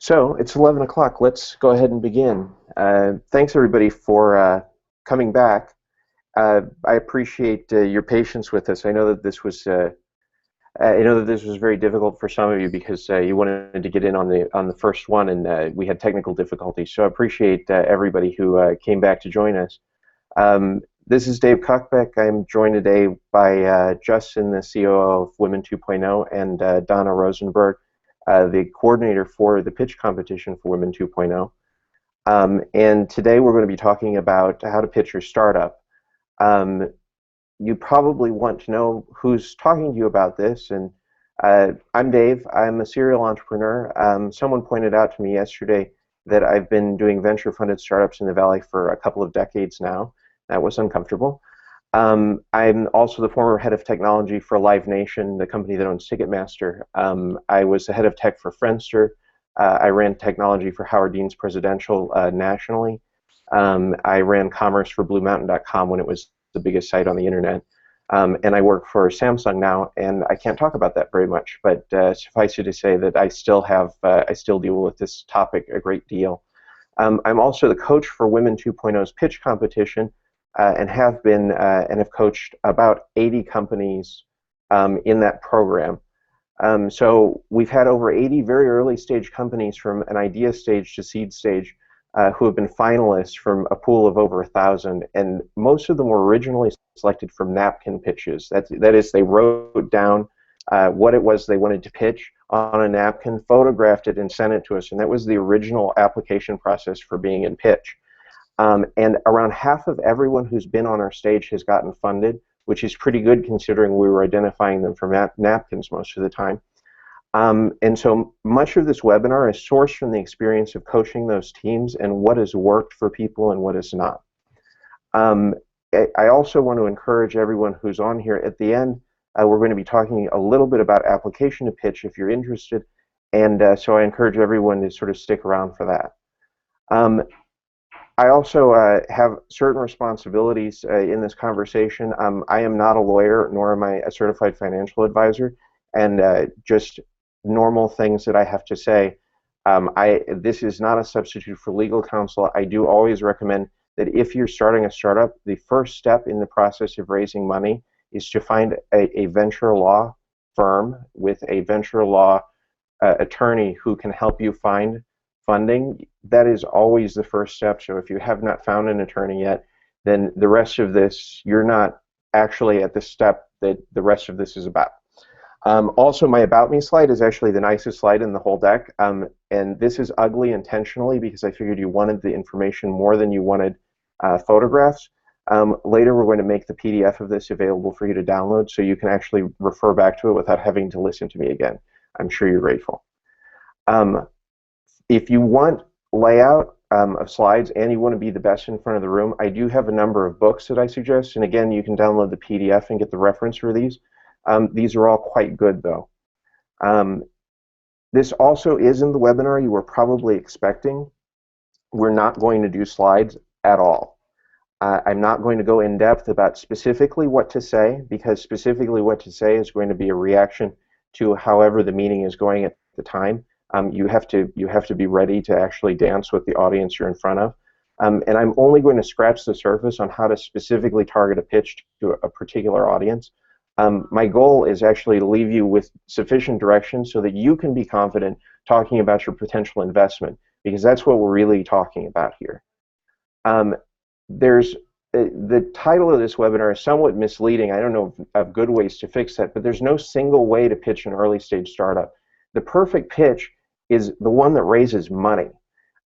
So it's 11 o'clock. Let's go ahead and begin. Thanks everybody for coming back. I appreciate your patience with us. I know that this was very difficult for some of you because you wanted to get in on the first one, and we had technical difficulties. So I appreciate everybody who came back to join us. This is Dave Kochbeck. I'm joined today by Justin, the COO of Women 2.0, and Donna Rosenberg, the coordinator for the pitch competition for Women 2.0. And today we're going to be talking about how to pitch your startup. You probably want to know who's talking to you about this, and I'm Dave. I'm a serial entrepreneur. Someone pointed out to me yesterday that I've been doing venture-funded startups in the Valley for a couple of decades now. That was uncomfortable. I'm also the former head of technology for Live Nation, the company that owns Ticketmaster. I was the head of tech for Friendster. I ran technology for Howard Dean's Presidential nationally. I ran commerce for BlueMountain.com when it was the biggest site on the internet. And I work for Samsung now, and I can't talk about that very much, but suffice it to say that I still deal with this topic a great deal. I'm also the coach for Women 2.0's pitch competition, and have been and have coached about 80 companies in that program. So we've had over 80 very early stage companies from an idea stage to seed stage who have been finalists from a pool of over 1,000, and most of them were originally selected from napkin pitches. That is, they wrote down what it was they wanted to pitch on a napkin, photographed it, and sent it to us, and that was the original application process for being in pitch. And around half of everyone who's been on our stage has gotten funded, which is pretty good considering we were identifying them from napkins most of the time. And so much of this webinar is sourced from the experience of coaching those teams and what has worked for people and what has not. I also want to encourage everyone who's on here. At the end, we're going to be talking a little bit about application to pitch if you're interested, and so I encourage everyone to sort of stick around for that. I also have certain responsibilities in this conversation. I am not a lawyer, nor am I a certified financial advisor, and just normal things that I have to say. This is not a substitute for legal counsel. I do always recommend that if you're starting a startup, the first step in the process of raising money is to find a venture law firm with a venture law attorney who can help you find funding. That is always the first step. So if you have not found an attorney yet, then the rest of this, you're not actually at the step that the rest of this is about. Also, my About Me slide is actually the nicest slide in the whole deck, and this is ugly intentionally because I figured you wanted the information more than you wanted photographs. Later we're going to make the PDF of this available for you to download so you can actually refer back to it without having to listen to me again. I'm sure you're grateful. If you want layout of slides and you want to be the best in front of the room, I do have a number of books that I suggest, and again, you can download the PDF and get the reference for these. These are all quite good, though. This also isn't the webinar you were probably expecting. We're not going to do slides at all. I'm not going to go in depth about specifically what to say, because specifically what to say is going to be a reaction to however the meeting is going at the time. You have to be ready to actually dance with the audience you're in front of. And I'm only going to scratch the surface on how to specifically target a pitch to a particular audience. My goal is actually to leave you with sufficient direction so that you can be confident talking about your potential investment, because that's what we're really talking about here. The title of this webinar is somewhat misleading. I don't know of good ways to fix that, but there's no single way to pitch an early stage startup. The perfect pitch is the one that raises money.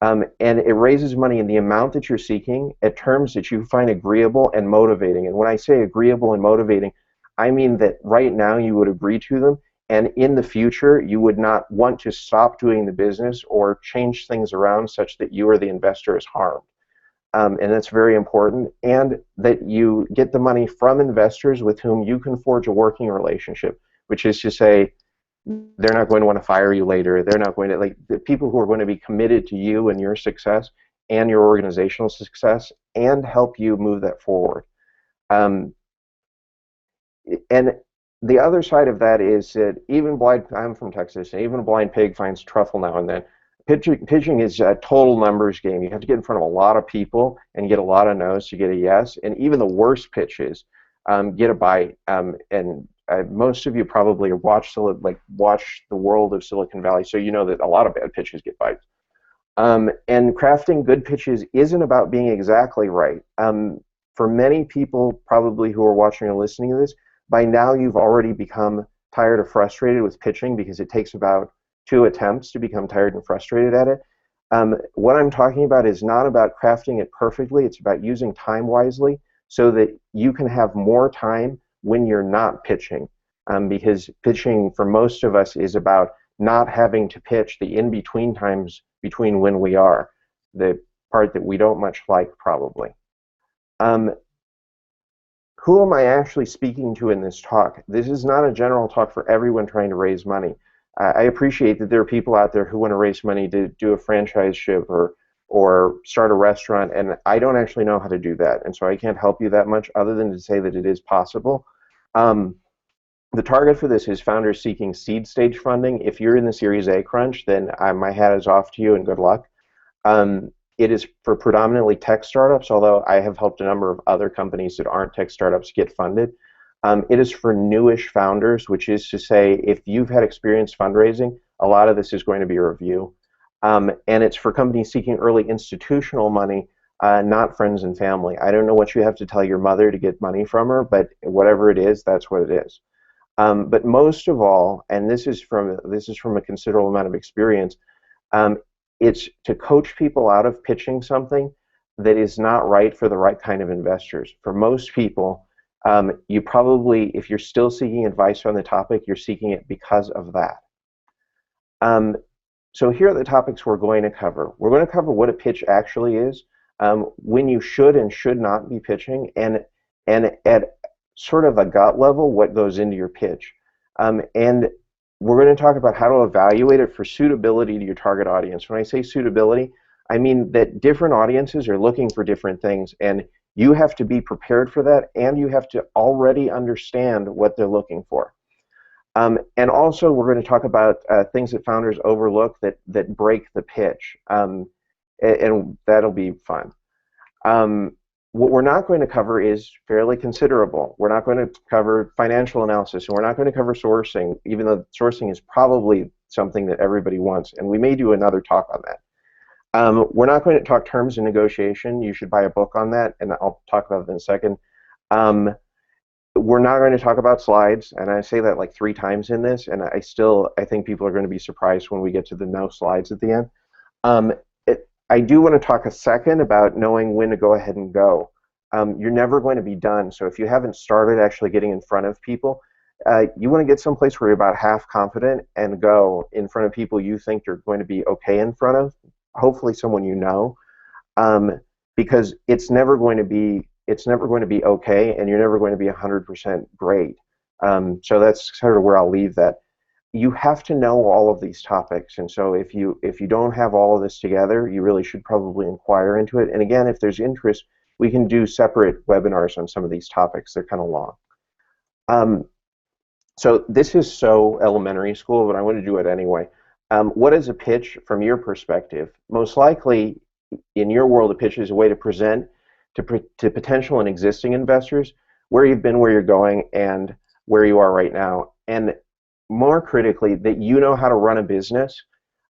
And it raises money in the amount that you're seeking at terms that you find agreeable and motivating. And when I say agreeable and motivating, I mean that right now you would agree to them, and in the future you would not want to stop doing the business or change things around such that you or the investor is harmed. And that's very important, and that you get the money from investors with whom you can forge a working relationship, which is to say, they're not going to want to fire you later. They're not going to, like, the people who are going to be committed to you and your success and your organizational success and help you move that forward. And the other side of that is that even blind, I'm from Texas, and even a blind pig finds truffle now and then. pitching is a total numbers game. You have to get in front of a lot of people and get a lot of no's to get a yes. And even the worst pitches get a bite. And most of you probably watch the world of Silicon Valley, so you know that a lot of bad pitches get bites. And crafting good pitches isn't about being exactly right. For many people probably who are watching or listening to this, by now you've already become tired or frustrated with pitching because it takes about 2 attempts to become tired and frustrated at it. What I'm talking about is not about crafting it perfectly. It's about using time wisely so that you can have more time when you're not pitching. Because pitching for most of us is about not having to pitch the in-between times between when we are, the part that we don't much like probably. Who am I actually speaking to in this talk? This is not a general talk for everyone trying to raise money. I appreciate that there are people out there who want to raise money to do a franchise ship or start a restaurant, and I don't actually know how to do that, and so I can't help you that much other than to say that it is possible. The target for this is founders seeking seed stage funding. If you're in the Series A crunch, then my hat is off to you and good luck. It is for predominantly tech startups, although I have helped a number of other companies that aren't tech startups get funded. It is for newish founders, which is to say if you've had experience fundraising, a lot of this is going to be a review. And it's for companies seeking early institutional money, not friends and family. I don't know what you have to tell your mother to get money from her, but whatever it is, that's what it is. But most of all, and this is from a considerable amount of experience, it's to coach people out of pitching something that is not right for the right kind of investors. For most people, you probably, if you're still seeking advice on the topic, you're seeking it because of that. So here are the topics we're going to cover. We're going to cover what a pitch actually is, when you should and should not be pitching, and at sort of a gut level, what goes into your pitch. And we're going to talk about how to evaluate it for suitability to your target audience. When I say suitability, I mean that different audiences are looking for different things, and you have to be prepared for that, and you have to already understand what they're looking for. And also, we're going to talk about things that founders overlook that break the pitch, and that'll be fun. What we're not going to cover is fairly considerable. We're not going to cover financial analysis, and we're not going to cover sourcing, even though sourcing is probably something that everybody wants, and we may do another talk on that. We're not going to talk terms and negotiation. You should buy a book on that, and I'll talk about it in a second. We're not going to talk about slides, and I say that like 3 times in this, and I think people are going to be surprised when we get to the no slides at the end. I do want to talk a second about knowing when to go ahead and go. You're never going to be done, so if you haven't started actually getting in front of people, you want to get someplace where you're about half confident and go in front of people you think you're going to be okay in front of, hopefully someone you know, because it's never going to be okay, and you're never going to be 100% great. So that's sort of where I'll leave that. You have to know all of these topics, and so if you don't have all of this together, you really should probably inquire into it. And again, if there's interest, we can do separate webinars on some of these topics. They're kind of long. So this is so elementary school, but I want to do it anyway. What is a pitch from your perspective? Most likely, in your world, a pitch is a way to present to potential and existing investors where you've been, where you're going, and where you are right now. And more critically, that you know how to run a business,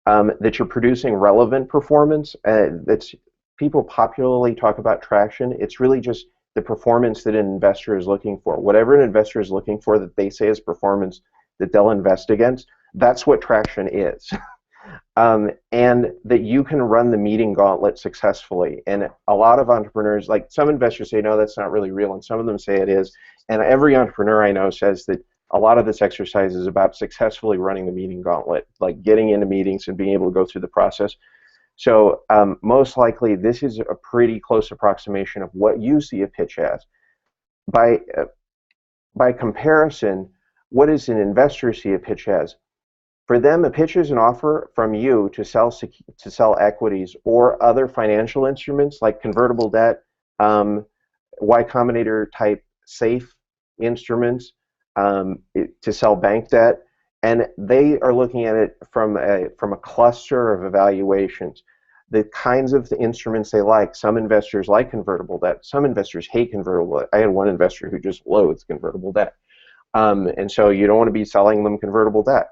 that you're producing relevant performance. That's people popularly talk about traction. It's really just the performance that an investor is looking for. Whatever an investor is looking for that they say is performance that they'll invest against, that's what traction is. And that you can run the meeting gauntlet successfully. And a lot of entrepreneurs, like some investors say, no, that's not really real, and some of them say it is. And every entrepreneur I know says that a lot of this exercise is about successfully running the meeting gauntlet, like getting into meetings and being able to go through the process. So most likely this is a pretty close approximation of what you see a pitch as. By comparison, what does an investor see a pitch as? For them, a pitch is an offer from you to sell equities or other financial instruments like convertible debt, Y Combinator type safe instruments, to sell bank debt, and they are looking at it from a cluster of evaluations, the kinds of the instruments they like. Some investors like convertible debt. Some investors hate convertible debt. I had one investor who just loathes convertible debt. And so you don't want to be selling them convertible debt.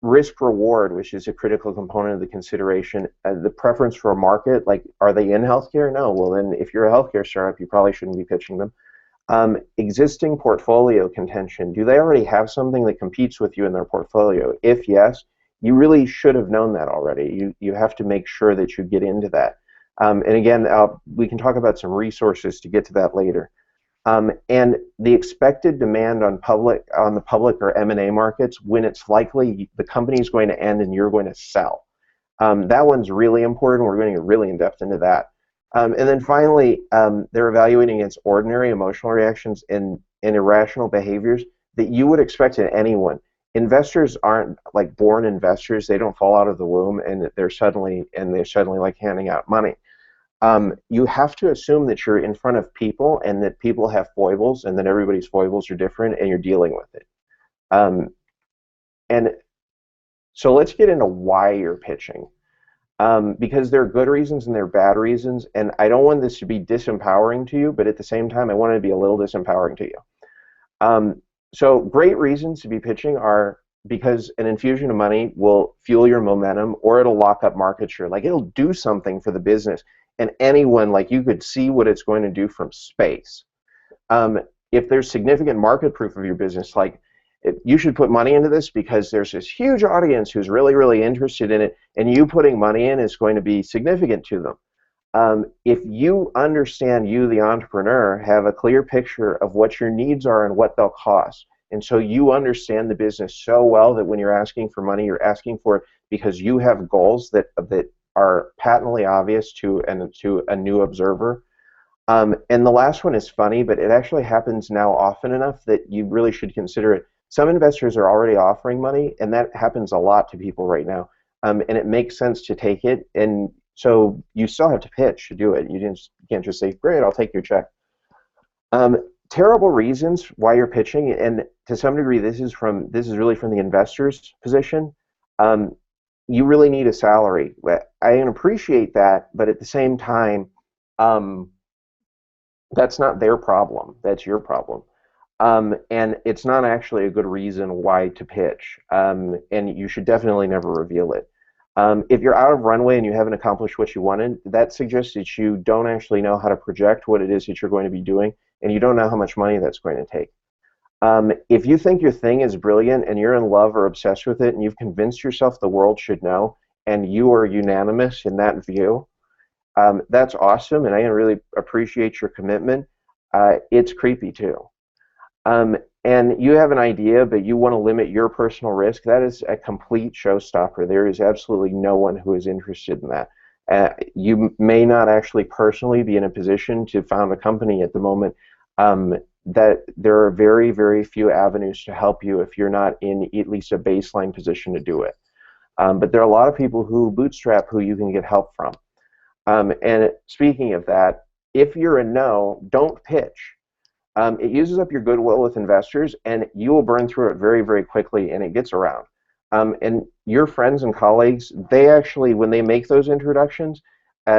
Risk reward, which is a critical component of the consideration, the preference for a market, like are they in healthcare? No. Well, then if you're a healthcare startup, you probably shouldn't be pitching them. Existing portfolio contention. Do they already have something that competes with you in their portfolio? If yes, you really should have known that already. You have to make sure that you get into that. And again, we can talk about some resources to get to that later. And the expected demand on the public or M&A markets when it's likely the company is going to end and you're going to sell. That one's really important. We're going to get really in depth into that. And then finally, they're evaluating against ordinary emotional reactions and irrational behaviors that you would expect in anyone. Investors aren't like born investors. They don't fall out of the womb and they're suddenly like handing out money. You have to assume that you're in front of people and that people have foibles and that everybody's foibles are different and you're dealing with it. And so let's get into why you're pitching. Because there are good reasons and there are bad reasons, and I don't want this to be disempowering to you, but at the same time, I want it to be a little disempowering to you. So great reasons to be pitching are because an infusion of money will fuel your momentum, or it'll lock up market share. Like it'll do something for the business, and anyone, like you could see what it's going to do from space. If there's significant market proof of your business, like you should put money into this because there's this huge audience who's really, really interested in it, and you putting money in is going to be significant to them. If you understand, you, the entrepreneur, have a clear picture of what your needs are and what they'll cost, and so you understand the business so well that when you're asking for money, you're asking for it because you have goals that are patently obvious to a new observer. And the last one is funny, but it actually happens now often enough that you really should consider it. Some investors are already offering money, and that happens a lot to people right now. And it makes sense to take it, and so you still have to pitch to do it. You can't just say, great, I'll take your check. Terrible reasons why you're pitching, and to some degree this is really from the investor's position. You really need a salary. I can appreciate that, but at the same time, that's not their problem. That's your problem. And it's not actually a good reason why to pitch, and you should definitely never reveal it. If you're out of runway and you haven't accomplished what you wanted, that suggests that you don't actually know how to project what it is that you're going to be doing, and you don't know how much money that's going to take. If you think your thing is brilliant and you're in love or obsessed with it and you've convinced yourself the world should know and you are unanimous in that view, that's awesome, and I really appreciate your commitment. It's creepy too. And you have an idea, but you want to limit your personal risk. That is a complete showstopper. There is absolutely no one who is interested in that. You may not actually personally be in a position to found a company at the moment. That there are very, very few avenues to help you if you're not in at least a baseline position to do it. But there are a lot of people who bootstrap who you can get help from. And speaking of that, if you're a no, don't pitch. It uses up your goodwill with investors, and you will burn through it very, very quickly, and it gets around. And your friends and colleagues, they actually, when they make those introductions,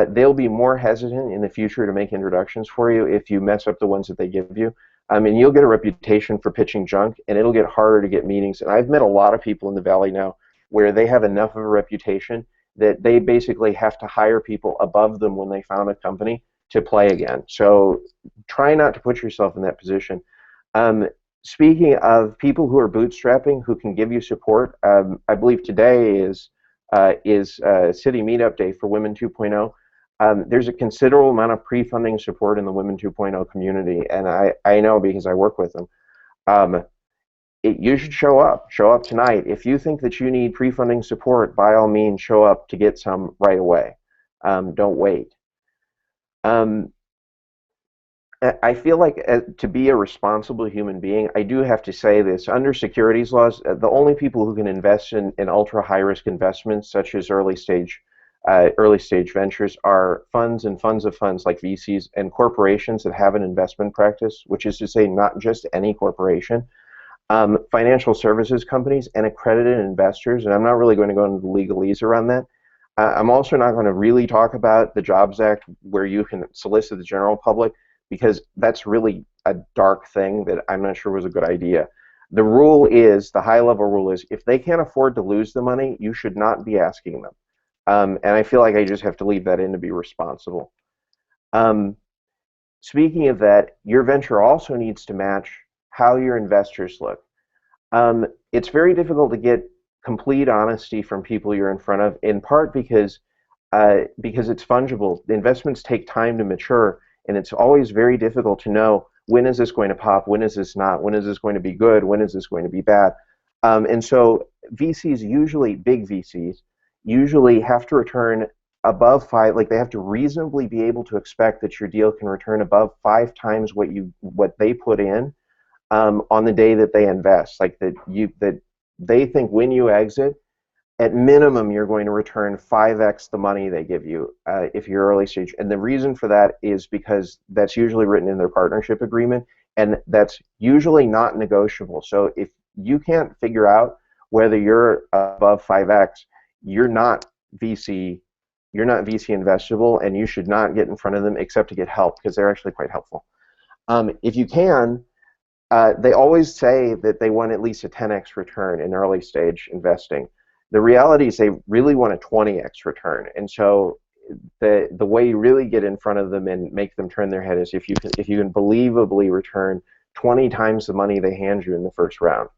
they'll be more hesitant in the future to make introductions for you if you mess up the ones that they give you. And you'll get a reputation for pitching junk, and it'll get harder to get meetings. And I've met a lot of people in the Valley now where they have enough of a reputation that they basically have to hire people above them when they found a company to play again. So try not to put yourself in that position. Speaking of people who are bootstrapping who can give you support, I believe today is City Meetup Day for Women 2.0. There's a considerable amount of pre-funding support in the Women 2.0 community, and I know because I work with them. You should show up. Show up tonight. If you think that you need pre-funding support, by all means, show up to get some right away. Don't wait. I feel like to be a responsible human being, I do have to say this. Under securities laws, the only people who can invest in ultra high-risk investments, such as early stage ventures, are funds and funds of funds like VCs and corporations that have an investment practice, which is to say not just any corporation. financial services companies, and accredited investors. And I'm not really going to go into the legalese around that. I'm also not going to really talk about the Jobs Act where you can solicit the general public, because that's really a dark thing that I'm not sure was a good idea. The rule is, the high level rule is, if they can't afford to lose the money, you should not be asking them. And I feel like I just have to leave that in to be responsible. Um, Speaking of that, your venture also needs to match how your investors look. It's very difficult to get complete honesty from people you're in front of, in part because it's fungible. The investments take time to mature, and it's always very difficult to know, when is this going to pop, when is this not, when is this going to be good, when is this going to be bad. And so VCs, usually big VCs, usually have to return above five, like they have to reasonably be able to expect that your deal can return above 5 times what they put in, on the day that they invest. Like that they think when you exit, at minimum, you're going to return 5x the money they give you, if you're early stage. And the reason for that is because that's usually written in their partnership agreement, and that's usually not negotiable. So if you can't figure out whether you're above 5x, you're not VC, you're not VC investable, and you should not get in front of them except to get help, because they're actually quite helpful. If you can, they always say that they want at least a 10x return in early stage investing. The reality is they really want a 20x return, and so the way you really get in front of them and make them turn their head is if you can believably return 20 times the money they hand you in the first round.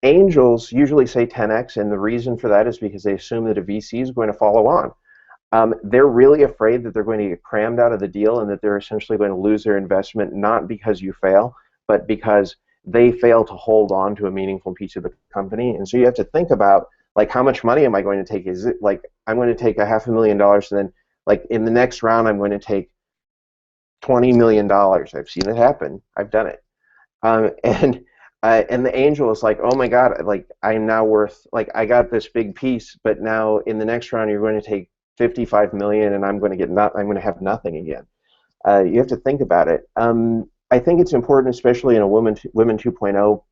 Angels usually say 10x, and the reason for that is because they assume that a VC is going to follow on. They're really afraid that they're going to get crammed out of the deal and that they're essentially going to lose their investment, not because you fail, but because they fail to hold on to a meaningful piece of the company. And so you have to think about, like, how much money am I going to take? Is it like I'm going to take $500,000, and then, like, in the next round I'm going to take $20 million? I've seen it happen. I've done it. And the angel is like, oh my God, like I'm now worth, like I got this big piece, but now in the next round you're going to take 55 million, and I'm going to have nothing again. You have to think about it. I think it's important, especially in a Women 2.0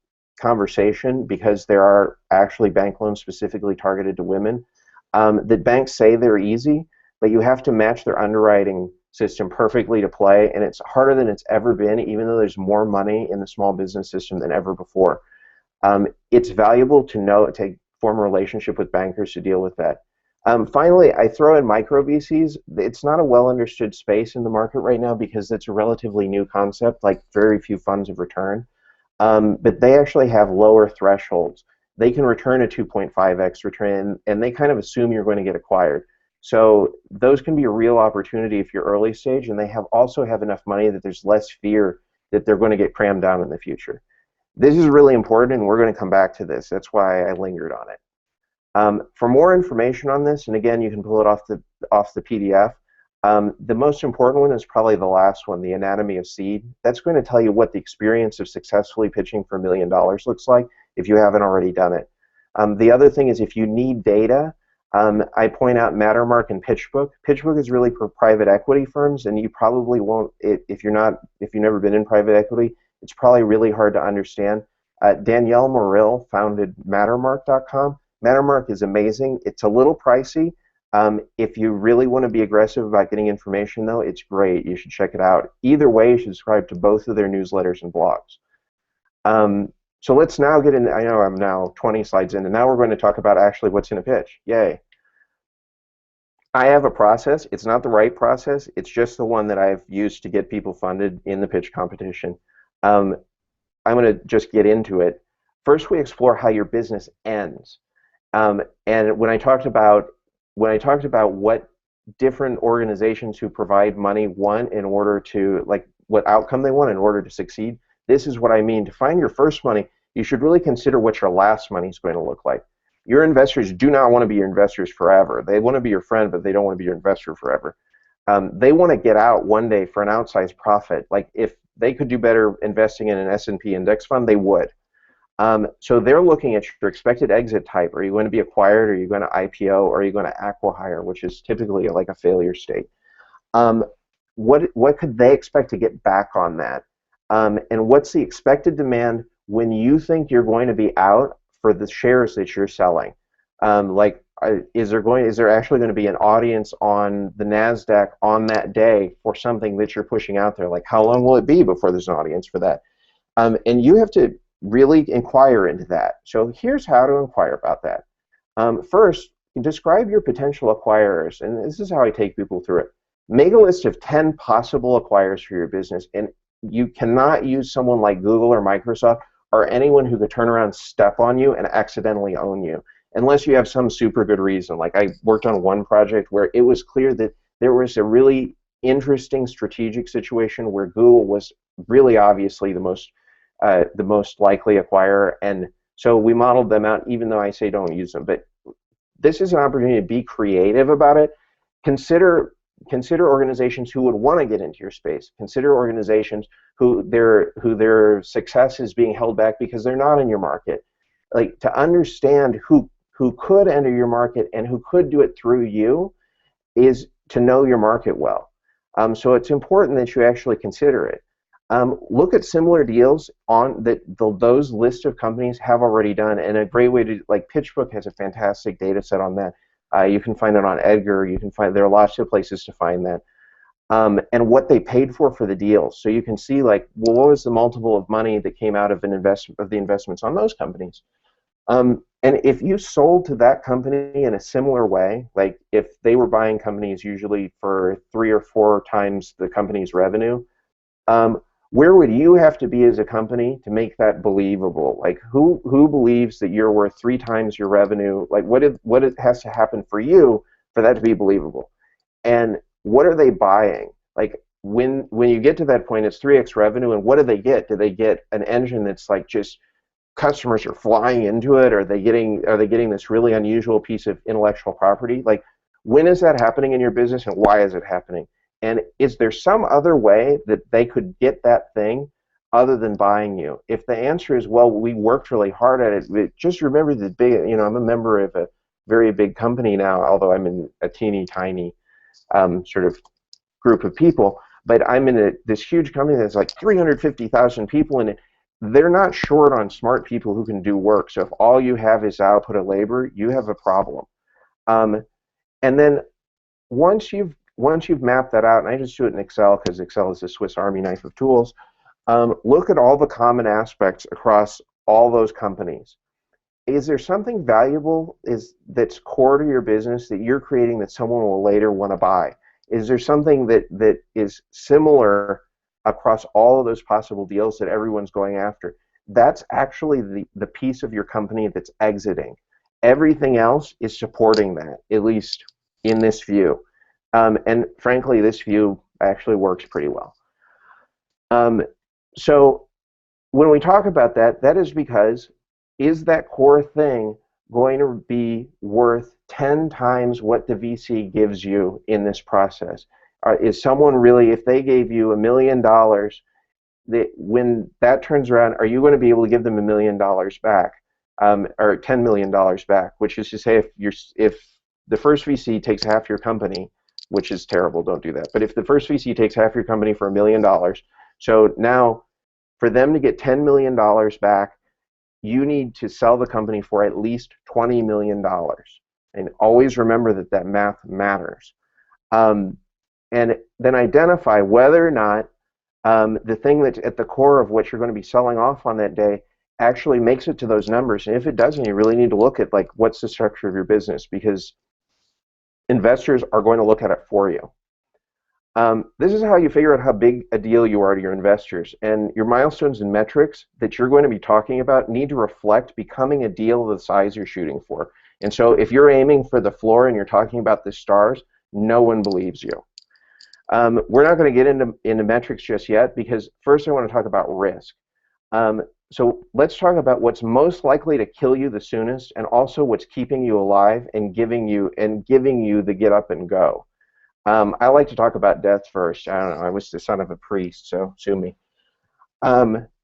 conversation, because there are actually bank loans specifically targeted to women, that banks say they're easy, but you have to match their underwriting system perfectly to play, and it's harder than it's ever been, even though there's more money in the small business system than ever before. It's valuable to form a relationship with bankers to deal with that. Finally, I throw in micro VCs. It's not a well understood space in the market right now because it's a relatively new concept, like very few funds have returned. But they actually have lower thresholds. They can return a 2.5x return, and they kind of assume you're going to get acquired. So those can be a real opportunity if you're early stage, and they also have enough money that there's less fear that they're going to get crammed down in the future. This is really important, and we're going to come back to this. That's why I lingered on it. For more information on this, and again, you can pull it off the PDF, the most important one is probably the last one, The Anatomy of Seed. That's going to tell you what the experience of successfully pitching for $1 million looks like if you haven't already done it. The other thing is, if you need data, I point out Mattermark and PitchBook. PitchBook is really for private equity firms, and you probably won't, if you've never been in private equity, it's probably really hard to understand. Danielle Morrill founded Mattermark.com. Mattermark is amazing. It's a little pricey. If you really want to be aggressive about getting information, though, it's great. You should check it out. Either way, you should subscribe to both of their newsletters and blogs. So let's now get into, I know I'm now 20 slides in, and now we're going to talk about actually what's in a pitch. Yay. I have a process. It's not the right process. It's just the one that I've used to get people funded in the pitch competition. I'm going to just get into it. First, we explore how your business ends. And when I talked about what different organizations who provide money want in order to, like, what outcome they want in order to succeed, this is what I mean. To find your first money, you should really consider what your last money is going to look like. Your investors do not want to be your investors forever. They want to be your friend, but they don't want to be your investor forever. They want to get out one day for an outsized profit. Like, if they could do better investing in an S&P index fund, they would. So they're looking at your expected exit type. Are you going to be acquired? Are you going to IPO? Or are you going to acqui-hire, which is typically like a failure state? What could they expect to get back on that? And what's the expected demand? when you think you're going to be out for the shares that you're selling. Is there actually going to be an audience on the NASDAQ on that day for something that you're pushing out there? Like, how long will it be before there's an audience for that? And you have to really inquire into that. So here's how to inquire about that. First, describe your potential acquirers, and this is how I take people through it. Make a list of 10 possible acquirers for your business, and you cannot use someone like Google or Microsoft or anyone who could turn around, step on you, and accidentally own you, unless you have some super good reason. Like, I worked on one project where it was clear that there was a really interesting strategic situation where Google was really obviously the most likely acquirer, and so we modeled them out, even though I say don't use them. But this is an opportunity to be creative about it. Consider organizations who would want to get into your space. Consider organizations who their success is being held back because they're not in your market. Like, to understand who could enter your market and who could do it through you is to know your market well. So it's important that you actually consider it. Look at similar deals on that those list of companies have already done, and a great way to, like, PitchBook has a fantastic data set on that. You can find it on Edgar. You can find, there are lots of places to find that, and what they paid for the deals. So you can see, like, well, what was the multiple of money that came out of the investments on those companies. And if you sold to that company in a similar way, like if they were buying companies usually for 3 or 4 times the company's revenue, where would you have to be as a company to make that believable? Like, who believes that you're worth 3 times your revenue? Like, what has to happen for you for that to be believable? And what are they buying? Like, when you get to that point, it's 3x revenue, and what do they get? Do they get an engine that's like just customers are flying into it? Are they getting this really unusual piece of intellectual property? Like, when is that happening in your business, and why is it happening? And is there some other way that they could get that thing other than buying you? If the answer is, well, we worked really hard at it, just remember the big, I'm a member of a very big company now, although I'm in a teeny tiny sort of group of people, but I'm in this huge company that's like 350,000 people in it. They're not short on smart people who can do work. So if all you have is output of labor, you have a problem. And then once you've mapped that out, and I just do it in Excel because Excel is a Swiss Army knife of tools, look at all the common aspects across all those companies. Is there something valuable that's core to your business that you're creating that someone will later want to buy? Is there something that is similar across all of those possible deals that everyone's going after? That's actually the piece of your company that's exiting. Everything else is supporting that, at least in this view. And frankly, this view actually works pretty well. So when we talk about that, that is because, is that core thing going to be worth 10 times what the VC gives you in this process? Is someone really, if they gave you $1 million, when that turns around, are you going to be able to give them $1 million back, or $10 million back? Which is to say, if the first VC takes half your company, which is terrible, don't do that. But if the first VC takes half your company for $1 million, so now for them to get $10 million back, you need to sell the company for at least $20 million. And always remember that math matters. And then identify whether or not the thing that's at the core of what you're going to be selling off on that day actually makes it to those numbers. And if it doesn't, you really need to look at, like, what's the structure of your business, because investors are going to look at it for you. This is how you figure out how big a deal you are to your investors. And your milestones and metrics that you're going to be talking about need to reflect becoming a deal of the size you're shooting for. And so if you're aiming for the floor and you're talking about the stars, no one believes you. We're not going to get into metrics just yet, because first I want to talk about risk. So let's talk about what's most likely to kill you the soonest, and also what's keeping you alive and giving you the get up and go. I like to talk about death first. I don't know, I was the son of a priest, so sue me.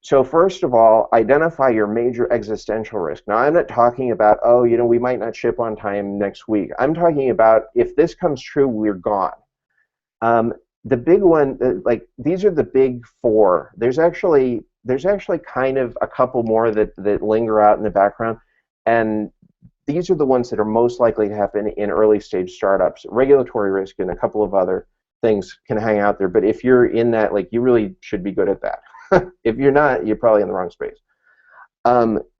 So first of all, identify your major existential risk. Now, I'm not talking about, oh, we might not ship on time next week. I'm talking about, if this comes true, we're gone. The big one, like, these are the big 4. There's actually there's actually kind of a couple more that linger out in the background, and these are the ones that are most likely to happen in early stage startups. Regulatory risk and a couple of other things can hang out there, but if you're in that, like, you really should be good at that. If you're not, you're probably in the wrong space.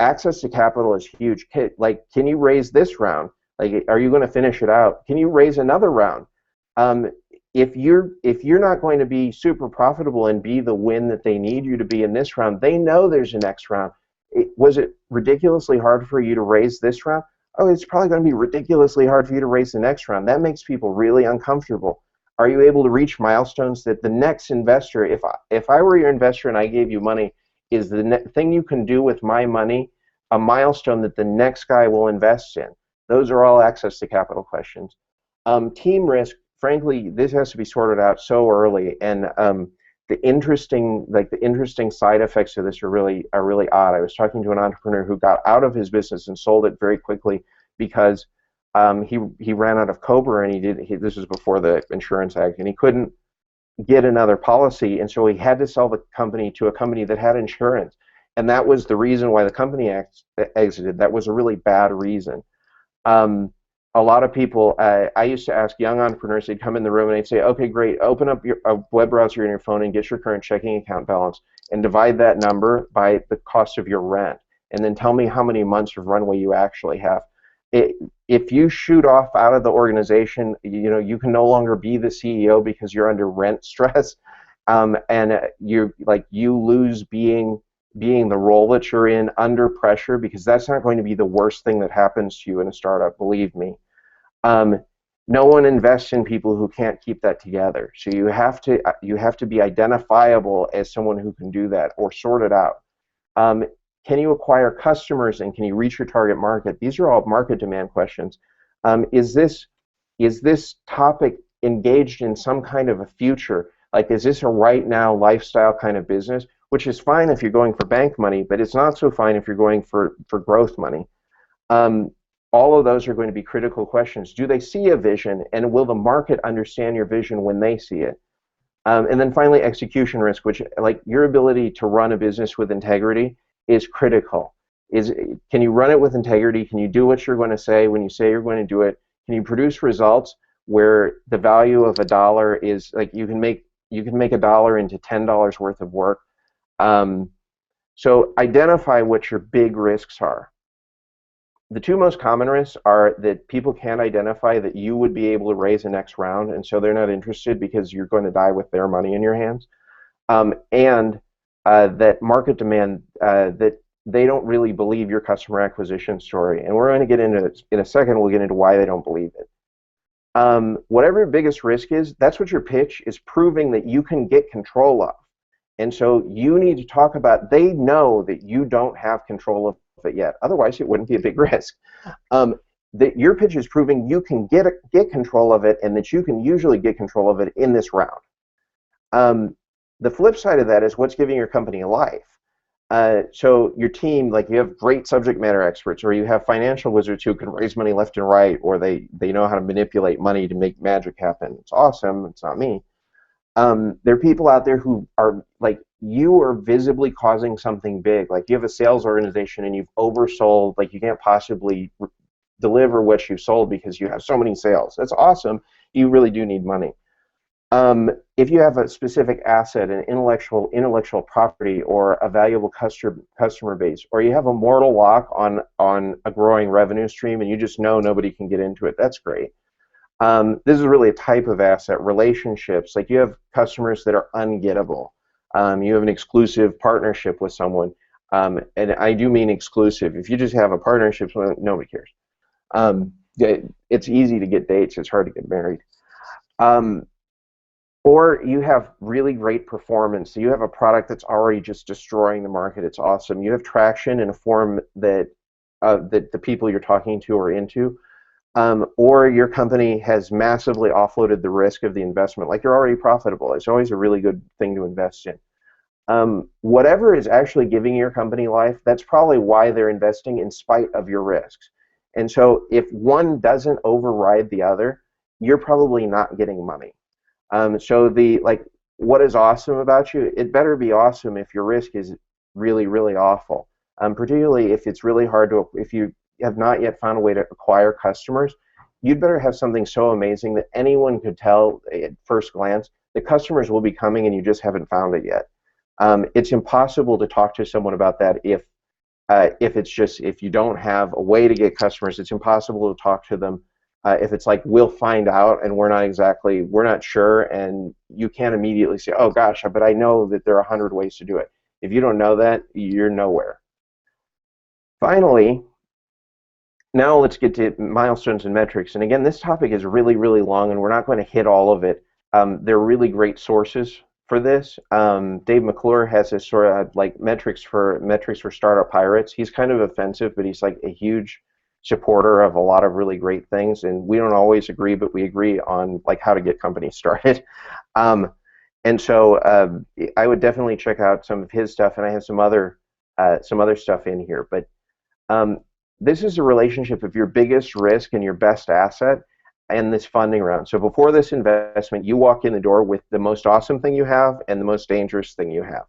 Access to capital is huge. Can you raise this round? Like, are you going to finish it out? Can you raise another round? If you're not going to be super profitable and be the win that they need you to be in this round, they know there's a next round. Was it ridiculously hard for you to raise this round? Oh, it's probably going to be ridiculously hard for you to raise the next round. That makes people really uncomfortable. Are you able to reach milestones that the next investor, if I were your investor and I gave you money, is the thing you can do with my money a milestone that the next guy will invest in? Those are all access to capital questions. Team risk, frankly, this has to be sorted out so early, and the interesting side effects of this are really odd. I was talking to an entrepreneur who got out of his business and sold it very quickly because he ran out of COBRA, and this was before the Insurance Act, and he couldn't get another policy, and so he had to sell the company to a company that had insurance, and that was the reason why the company exited. That was a really bad reason. A lot of people, I used to ask young entrepreneurs, they'd come in the room and they'd say, okay, great, open up a web browser on your phone and get your current checking account balance and divide that number by the cost of your rent, and then tell me how many months of runway you actually have. If you shoot off out of the organization, you can no longer be the CEO because you're under rent stress, and you lose being the role that you're in under pressure, because that's not going to be the worst thing that happens to you in a startup, believe me. No one invests in people who can't keep that together. So you have to be identifiable as someone who can do that or sort it out. Can you acquire customers, and can you reach your target market? These are all market demand questions. Is this topic engaged in some kind of a future? Like, is this a right now lifestyle kind of business? Which is fine if you're going for bank money, but it's not so fine if you're going for growth money. All of those are going to be critical questions. Do they see a vision, and will the market understand your vision when they see it? And then finally, execution risk, which, like, your ability to run a business with integrity is critical. Can you run it with integrity? Can you do what you're going to say when you say you're going to do it? Can you produce results where the value of $1 is, like, you can make $1 into $10 worth of work? So identify what your big risks are. The two most common risks are that people can't identify that you would be able to raise the next round, and so they're not interested because you're going to die with their money in your hands, and that market demand, that they don't really believe your customer acquisition story. And we're going to get into it in a second. We'll get into why they don't believe it. Whatever your biggest risk is, that's what your pitch is proving that you can get control of. And so you need to talk about, they know that you don't have control of it yet. Otherwise, it wouldn't be a big risk. That your pitch is proving you can get control of it, and that you can usually get control of it in this round. The flip side of that is what's giving your company a life. So your team, like, you have great subject matter experts, or you have financial wizards who can raise money left and right, or they know how to manipulate money to make magic happen. It's awesome. It's not me. There are people out there who are, like, you are visibly causing something big. Like, you have a sales organization and you've oversold, like, you can't possibly deliver what you sold because you have so many sales. That's awesome. You really do need money. If you have a specific asset, an intellectual property, or a valuable customer base, or you have a mortal lock on a growing revenue stream and you just know nobody can get into it, that's great. This is really a type of asset. Relationships, like, you have customers that are ungettable. You have an exclusive partnership with someone, and I do mean exclusive. If you just have a partnership, nobody cares. It's easy to get dates. It's hard to get married. Or you have really great performance. So you have a product that's already just destroying the market. It's awesome. You have traction in a form that the people you're talking to are into. Or your company has massively offloaded the risk of the investment. Like, you're already profitable. It's always a really good thing to invest in. Whatever is actually giving your company life, that's probably why they're investing in spite of your risks. And so if one doesn't override the other, you're probably not getting money. So what is awesome about you? It better be awesome if your risk is really, really awful. Particularly if it's really hard to, if you have not yet found a way to acquire customers, you'd better have something so amazing that anyone could tell at first glance the customers will be coming and you just haven't found it yet. It's impossible to talk to someone about that if it's just, if you don't have a way to get customers. It's impossible to talk to them if it's like, we'll find out and we're not sure, and you can't immediately say, oh gosh, but I know that there are 100 ways to do it. If you don't know that, you're nowhere. Finally, now let's get to milestones and metrics. And again, this topic is really, really long, and we're not going to hit all of it. There are really great sources for this. Dave McClure has this sort of like metrics for startup pirates. He's kind of offensive, but he's like a huge supporter of a lot of really great things. And we don't always agree, but we agree on like how to get companies started. And so I would definitely check out some of his stuff, and I have some other stuff in here. But this is a relationship of your biggest risk and your best asset and this funding round. So before this investment, you walk in the door with the most awesome thing you have and the most dangerous thing you have.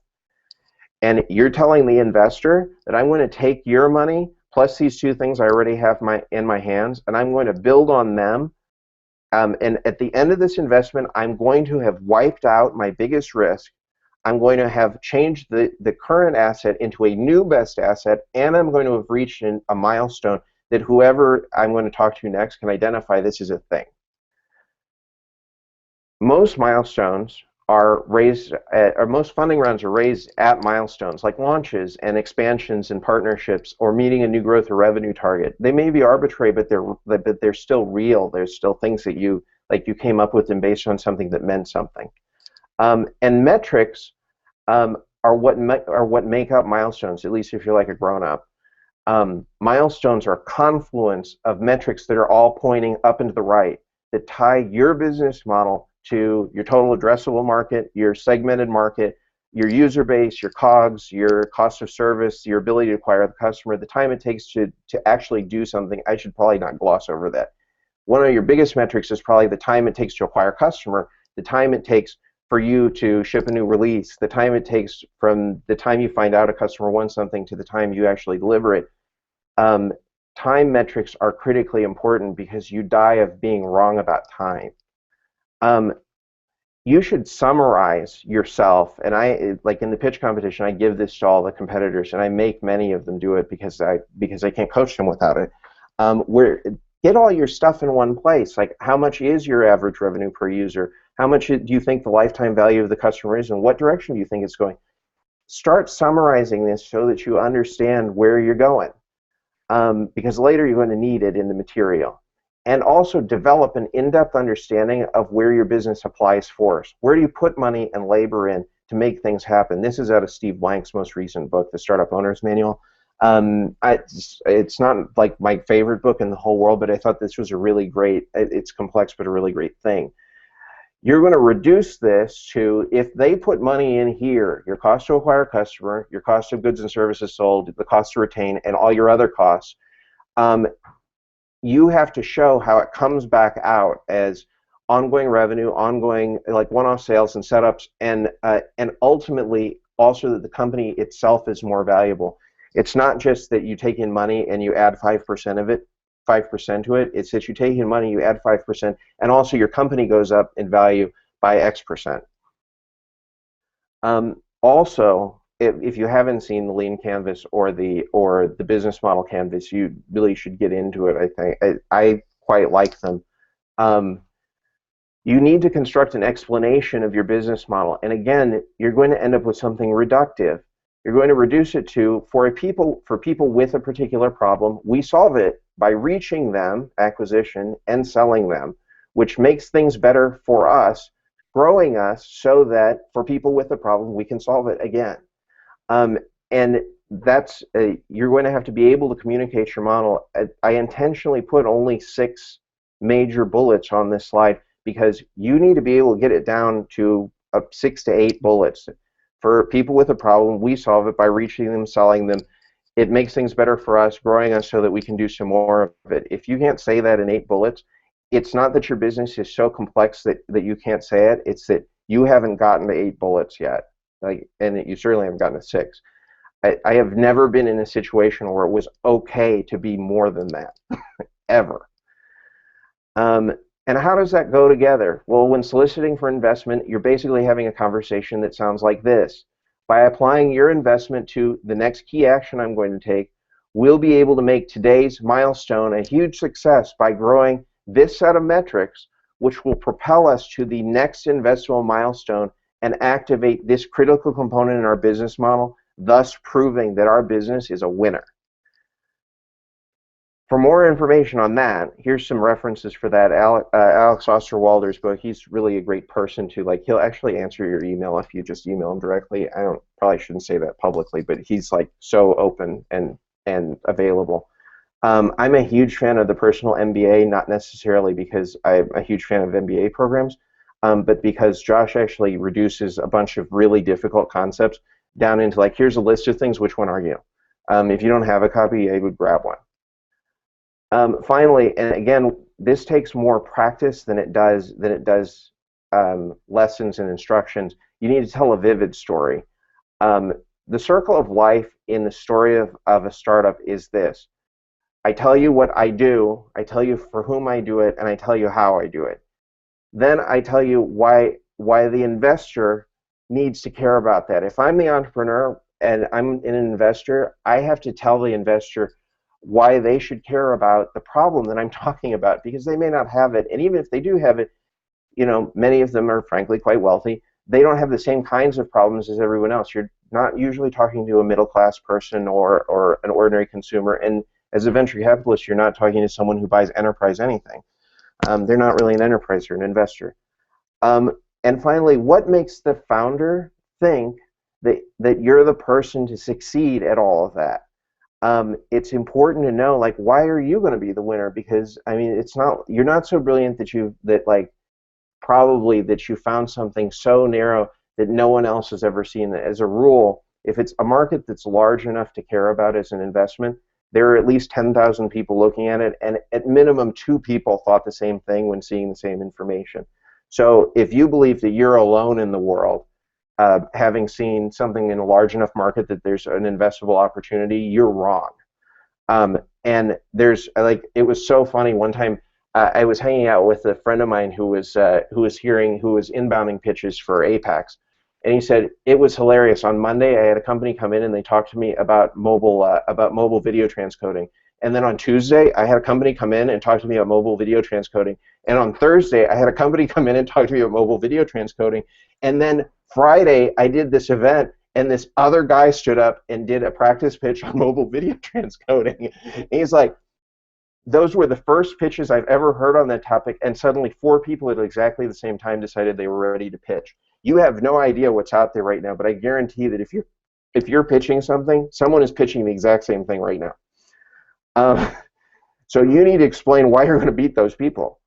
And you're telling the investor that I'm going to take your money plus these two things I already have in my hands, and I'm going to build on them. And at the end of this investment, I'm going to have wiped out my biggest risk. I'm going to have changed the current asset into a new best asset, and I'm going to have reached a milestone that whoever I'm going to talk to next can identify this as a thing. Most milestones are raised, or most funding rounds are raised at milestones, like launches and expansions and partnerships, or meeting a new growth or revenue target. They may be arbitrary, but they're still real. There's still things that you came up with them based on something that meant something. And metrics are what make up milestones, at least if you're like a grown-up. Milestones are a confluence of metrics that are all pointing up and to the right that tie your business model to your total addressable market, your segmented market, your user base, your COGS, your cost of service, your ability to acquire the customer, the time it takes to actually do something. I should probably not gloss over that. One of your biggest metrics is probably the time it takes to acquire a customer, the time it takes for you to ship a new release, the time it takes from the time you find out a customer wants something to the time you actually deliver it. Time metrics are critically important because you die of being wrong about time. You should summarize yourself, and like in the pitch competition, I give this to all the competitors, and I make many of them do it because I can't coach them without it. Get all your stuff in one place. Like, how much is your average revenue per user? How much do you think the lifetime value of the customer is, and what direction do you think it's going? Start summarizing this so that you understand where you're going, because later you're going to need it in the material. And also develop an in-depth understanding of where your business applies force. Where do you put money and labor in to make things happen? This is out of Steve Blank's most recent book, The Startup Owner's Manual. It's not like my favorite book in the whole world, but I thought this was a really great, it's complex, but a really great thing. You're going to reduce this to, if they put money in here, your cost to acquire a customer, your cost of goods and services sold, the cost to retain, and all your other costs, you have to show how it comes back out as ongoing revenue, ongoing like one-off sales and setups, and ultimately also that the company itself is more valuable. It's not just that you take in money and you add 5% of it, 5% to it. It's that you take in money, you add 5%, and also your company goes up in value by X%. Also, if you haven't seen the Lean Canvas or the business model canvas, you really should get into it. I think I quite like them. You need to construct an explanation of your business model, and again, you're going to end up with something reductive. You're going to reduce it to, for people with a particular problem, we solve it by reaching them, acquisition, and selling them, which makes things better for us, growing us so that for people with a problem, we can solve it again. And that's you're going to have to be able to communicate your model. I intentionally put only 6 major bullets on this slide because you need to be able to get it down to 6 to 8 bullets. For people with a problem, we solve it by reaching them, selling them. It makes things better for us, growing us so that we can do some more of it. If you can't say that in 8 bullets, it's not that your business is so complex that you can't say it. It's that you haven't gotten to 8 bullets yet, and you certainly haven't gotten to 6. I have never been in a situation where it was okay to be more than that, ever. Um, and how does that go together? Well, when soliciting for investment, you're basically having a conversation that sounds like this. By applying your investment to the next key action I'm going to take, we'll be able to make today's milestone a huge success by growing this set of metrics, which will propel us to the next investable milestone and activate this critical component in our business model, thus proving that our business is a winner. For more information on that, here's some references for that. Alex Osterwalder's book. He's really a great person to, like, he'll actually answer your email if you just email him directly. I probably shouldn't say that publicly, but he's like so open and available. I'm a huge fan of the personal MBA, not necessarily because I'm a huge fan of MBA programs, but because Josh actually reduces a bunch of really difficult concepts down into, like, here's a list of things, which one are you? If you don't have a copy, I would grab one. Finally, and again, this takes more practice than it does lessons and instructions. You need to tell a vivid story. The circle of life in the story of a startup is this. I tell you what I do, I tell you for whom I do it, and I tell you how I do it. Then I tell you why the investor needs to care about that. If I'm the entrepreneur and I'm an investor, I have to tell the investor why they should care about the problem that I'm talking about, because they may not have it. And even if they do have it, you know, many of them are frankly quite wealthy. They don't have the same kinds of problems as everyone else. You're not usually talking to a middle-class person or an ordinary consumer. And as a venture capitalist, you're not talking to someone who buys enterprise anything. They're not really an enterprise, they're an investor. And finally, what makes the founder think that you're the person to succeed at all of that? It's important to know, like, why are you going to be the winner? Because I mean, you're not so brilliant that you found something so narrow that no one else has ever seen it. As a rule, if it's a market that's large enough to care about as an investment, there are at least 10,000 people looking at it, and at minimum 2 people thought the same thing when seeing the same information. So if you believe that you're alone in the world, having seen something in a large enough market that there's an investable opportunity, you're wrong. And there's, like, it was so funny one time. I was hanging out with a friend of mine who was inbounding pitches for Apex, and he said it was hilarious. On Monday, I had a company come in and they talked to me about mobile video transcoding. And then on Tuesday, I had a company come in and talk to me about mobile video transcoding. And on Thursday, I had a company come in and talk to me about mobile video transcoding. And then Friday, I did this event, and this other guy stood up and did a practice pitch on mobile video transcoding. And he's like, those were the first pitches I've ever heard on that topic, and suddenly 4 people at exactly the same time decided they were ready to pitch. You have no idea what's out there right now, but I guarantee that if you're pitching something, someone is pitching the exact same thing right now. So you need to explain why you're going to beat those people.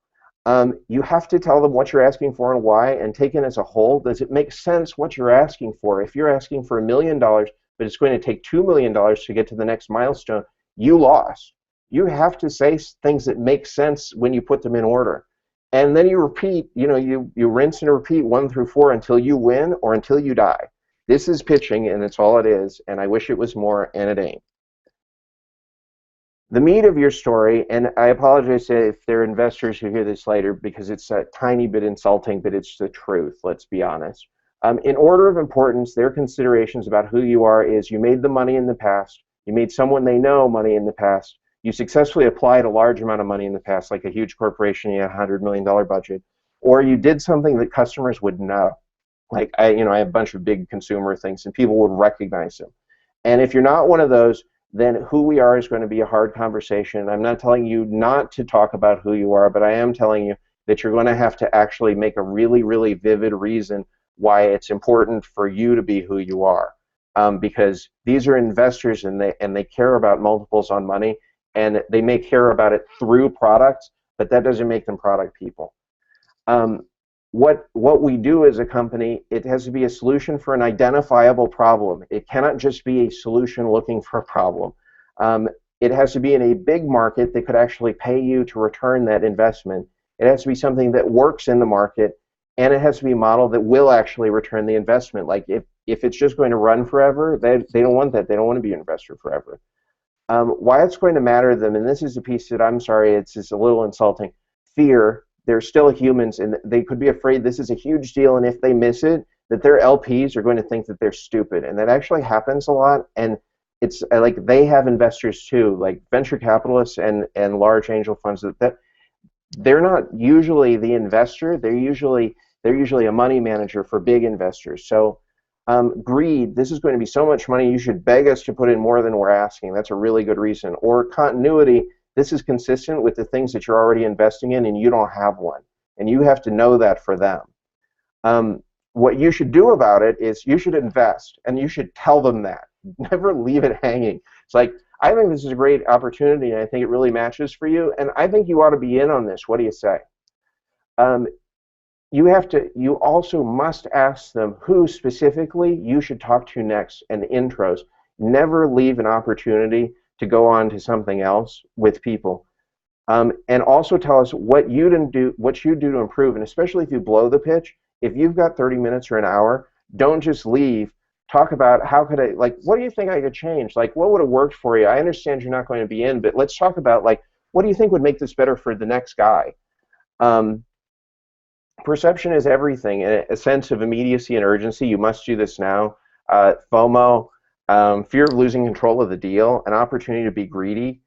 You have to tell them what you're asking for and why, and taken as a whole, does it make sense what you're asking for? If you're asking for $1 million, but it's going to take $2 million to get to the next milestone, you lost. You have to say things that make sense when you put them in order. And then you repeat, you rinse and repeat 1 through 4 until you win or until you die. This is pitching, and it's all it is, and I wish it was more, and it ain't. The meat of your story, and I apologize if there are investors who hear this later because it's a tiny bit insulting, but it's the truth, let's be honest. In order of importance, their considerations about who you are is you made the money in the past, you made someone they know money in the past, you successfully applied a large amount of money in the past, like a huge corporation, you had a $100 million budget, or you did something that customers would know. Like, I have a bunch of big consumer things, and people would recognize them. And if you're not one of those, then who we are is going to be a hard conversation. I'm not telling you not to talk about who you are, but I am telling you that you're going to have to actually make a really, really vivid reason why it's important for you to be who you are. Because these are investors, and they care about multiples on money, and they may care about it through products, but that doesn't make them product people. What we do as a company, it has to be a solution for an identifiable problem. It cannot just be a solution looking for a problem. It has to be in a big market that could actually pay you to return that investment. It has to be something that works in the market, and it has to be a model that will actually return the investment. Like, if it's just going to run forever, they don't want that. They don't want to be an investor forever. Why it's going to matter to them, and this is a piece that, I'm sorry, it's just a little insulting, fear. They're still humans, and they could be afraid this is a huge deal, and if they miss it, that their LPs are going to think that they're stupid. And that actually happens a lot, and it's like they have investors too, like venture capitalists and large angel funds, that they're not usually the investor. They're usually a money manager for big investors. So greed, this is going to be so much money, you should beg us to put in more than we're asking. That's a really good reason. Or continuity, this is consistent with the things that you're already investing in and you don't have one. And you have to know that for them. What you should do about it is you should invest, and you should tell them that. Never leave it hanging. It's like, I think this is a great opportunity, and I think it really matches for you, and I think you ought to be in on this. What do you say? You also must ask them who specifically you should talk to next, and intros. Never leave an opportunity to go on to something else with people. And also tell us what you do to improve, and especially if you blow the pitch, if you've got 30 minutes or an hour, don't just leave. Talk about how could I, like, what do you think I could change? Like, what would have worked for you? I understand you're not going to be in, but let's talk about, like, what do you think would make this better for the next guy? Perception is everything. A sense of immediacy and urgency. You must do this now. FOMO, fear of losing control of the deal, an opportunity to be greedy,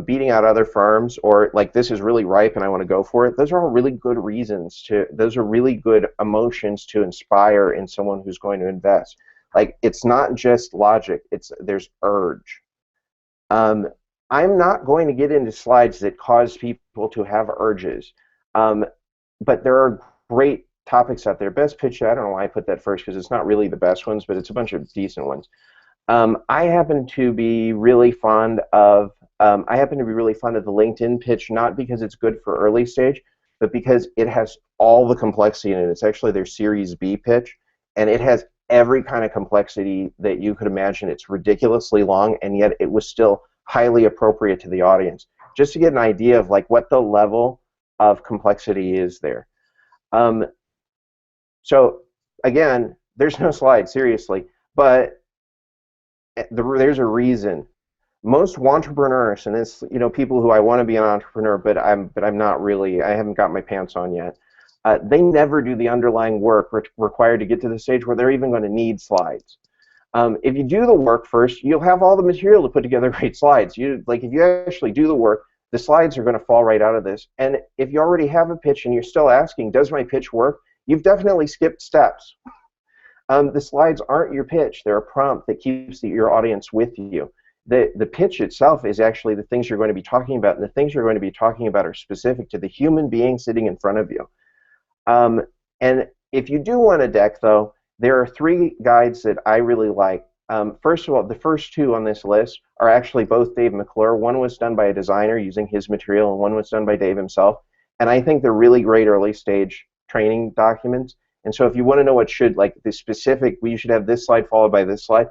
beating out other firms, or like, this is really ripe and I want to go for it. Those are all really good reasons to, those are really good emotions to inspire in someone who's going to invest. Like, it's not just logic, there's urge. I'm not going to get into slides that cause people to have urges, but there are great topics out there. Best pitch, I don't know why I put that first, because it's not really the best ones, but it's a bunch of decent ones. I happen to be really fond of the LinkedIn pitch, not because it's good for early stage, but because it has all the complexity in it. It's actually their Series B pitch, and it has every kind of complexity that you could imagine. It's ridiculously long, and yet it was still highly appropriate to the audience. Just to get an idea of like what the level of complexity is there. So again, there's no slide, seriously, but there's a reason. Most entrepreneurs, and it's, you know, people who I want to be an entrepreneur, but I'm not really. I haven't got my pants on yet. They never do the underlying work required to get to the stage where they're even going to need slides. If you do the work first, you'll have all the material to put together great slides. If you actually do the work, the slides are going to fall right out of this. And if you already have a pitch and you're still asking, does my pitch work? You've definitely skipped steps. The slides aren't your pitch. They're a prompt that keeps your audience with you. The pitch itself is actually the things you're going to be talking about, and the things you're going to be talking about are specific to the human being sitting in front of you. And if you do want a deck, though, there are 3 guides that I really like. First of all, the first 2 on this list are actually both Dave McClure. One was done by a designer using his material, and one was done by Dave himself. And I think they're really great early stage training documents. And so if you want to know what should, like the specific, you should have this slide followed by this slide.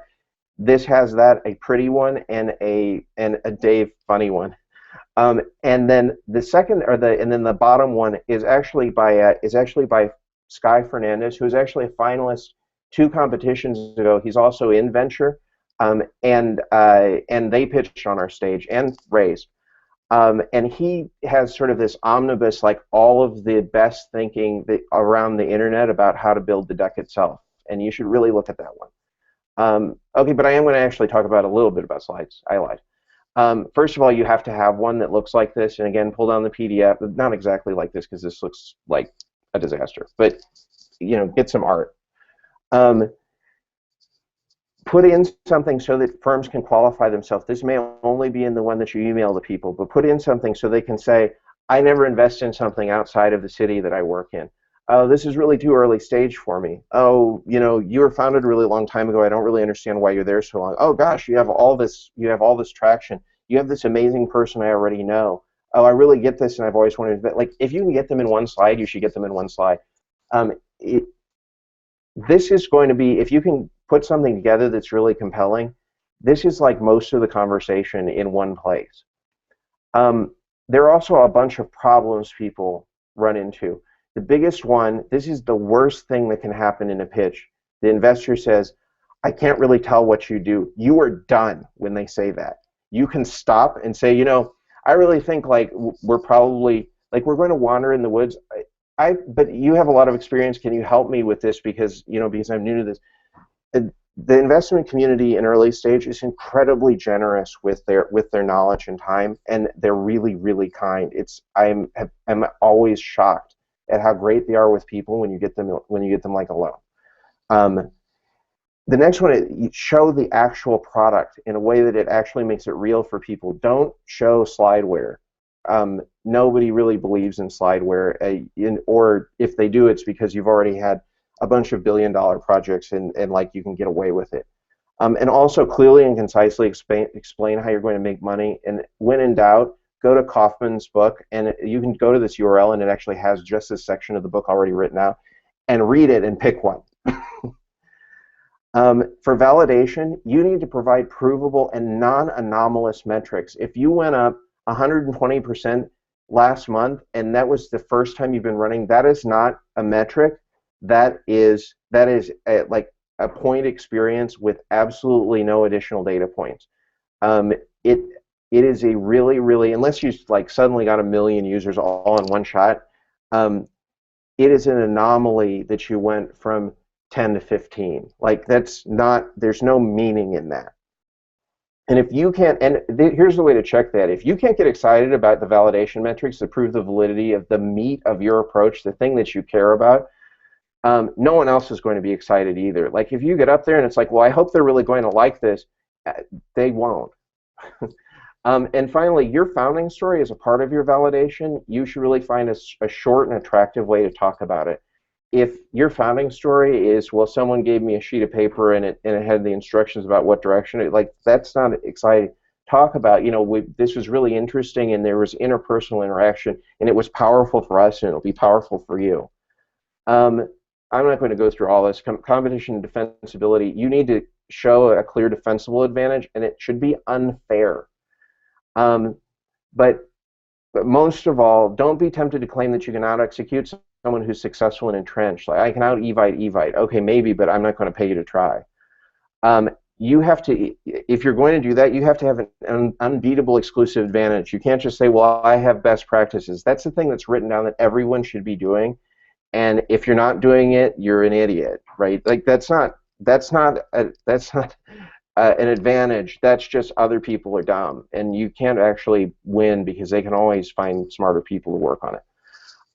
This has that, a pretty one, and a Dave funny one. And then the second, and then the bottom one is actually by Sky Fernandez, who is actually a finalist 2 competitions ago. He's also in Venture, and they pitched on our stage and raised. And he has sort of this omnibus, like all of the best thinking around the internet about how to build the deck itself. And you should really look at that one. Okay, but I am going to actually talk about a little bit about slides. I lied. First of all, you have to have one that looks like this, and again, pull down the PDF. Not exactly like this, because this looks like a disaster, but you know, get some art. Put in something so that firms can qualify themselves. This may only be in the one that you email to people, but put in something so they can say, I never invest in something outside of the city that I work in. Oh, this is really too early stage for me. Oh, you know, you were founded a really long time ago. I don't really understand why you're there so long. Oh gosh, you have all this traction. You have this amazing person I already know. Oh, I really get this, and I've always wanted to. Like, if you can get them in one slide, you should get them in one slide. This is going to be, if you can put something together that's really compelling, this is like most of the conversation in one place. There are also a bunch of problems people run into. The biggest one, this is the worst thing that can happen in a pitch. The investor says, I can't really tell what you do. You are done when they say that. You can stop and say, I really think like we're probably like we're going to wander in the woods. But you have a lot of experience. Can you help me with this because I'm new to this? The investment community in early stage is incredibly generous with their knowledge and time, and they're really, really kind. I'm always shocked at how great they are with people when you get them like alone. The next one is you show the actual product in a way that it actually makes it real for people. Don't show slideware. Nobody really believes in slideware, or if they do, it's because you've already had a bunch of billion-dollar projects and like you can get away with it. And also clearly and concisely explain how you're going to make money. And when in doubt, go to Kaufman's book, and you can go to this URL, and it actually has just this section of the book already written out, and read it and pick one. For validation, you need to provide provable and non-anomalous metrics. If you went up 120% last month, and that was the first time you've been running, that is not a metric. That is like a point experience with absolutely no additional data points. It is a really, really, unless you like suddenly got 1 million users all in one shot, it is an anomaly that you went from 10 to 15. Like there's no meaning in that. And if you can't, here's the way to check that. If you can't get excited about the validation metrics that prove the validity of the meat of your approach, the thing that you care about, no one else is going to be excited either. Like if you get up there and it's like, well, I hope they're really going to like this, they won't. And finally, your founding story is a part of your validation. You should really find a short and attractive way to talk about it. If your founding story is, well, someone gave me a sheet of paper and it had the instructions about what direction, that's not exciting. Talk about, this was really interesting and there was interpersonal interaction and it was powerful for us and it'll be powerful for you. I'm not going to go through all this. Competition and defensibility, you need to show a clear defensible advantage, and it should be unfair. But most of all, don't be tempted to claim that you can out-execute someone who's successful and entrenched. Like, I can out-evite. Okay, maybe, but I'm not going to pay you to try. You have to, if you're going to do that, you have to have an unbeatable exclusive advantage. You can't just say, well, I have best practices. That's the thing that's written down that everyone should be doing. And if you're not doing it, you're an idiot, right? Like that's not an advantage. That's just other people are dumb, and you can't actually win because they can always find smarter people to work on it.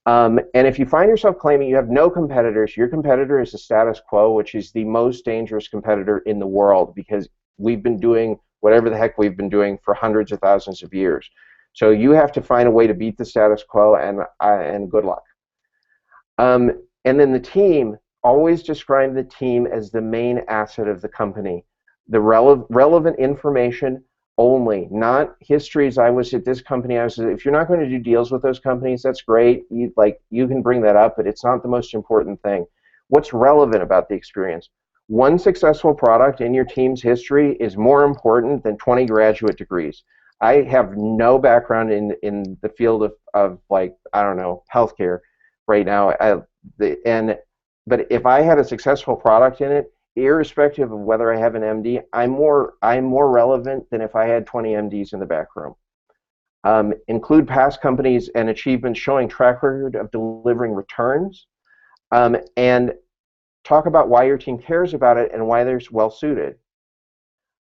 And if you find yourself claiming you have no competitors, your competitor is the status quo, which is the most dangerous competitor in the world because we've been doing whatever the heck we've been doing for hundreds of thousands of years. So you have to find a way to beat the status quo, and good luck. And then the team, always describe the team as the main asset of the company. The relevant information only, not histories. I was at this company. If you're not going to do deals with those companies, that's great. You can bring that up, but it's not the most important thing. What's relevant about the experience? One successful product in your team's history is more important than 20 graduate degrees. I have no background in the field of like, I don't know, healthcare right now, but if I had a successful product in it, irrespective of whether I have an MD, I'm more relevant than if I had 20 MDs in the back room. Include past companies and achievements showing track record of delivering returns, and talk about why your team cares about it and why they're well suited.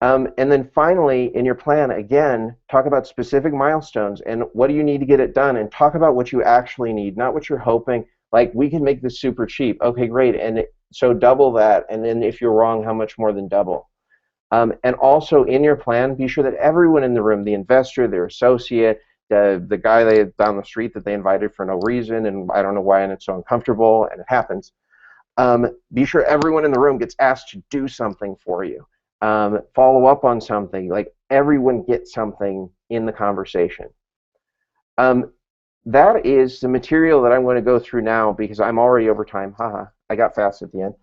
And then finally, in your plan, again, talk about specific milestones and what do you need to get it done, and talk about what you actually need, not what you're hoping. Like, we can make this super cheap. Okay, great. And so double that, and then if you're wrong, how much more than double? And also in your plan, be sure that everyone in the room, the investor, their associate, the guy down the street that they invited for no reason, and I don't know why, and it's so uncomfortable, and it happens. Be sure everyone in the room gets asked to do something for you. Follow up on something. Like, everyone gets something in the conversation. That is the material that I'm going to go through now because I'm already over time. Haha, I got fast at the end.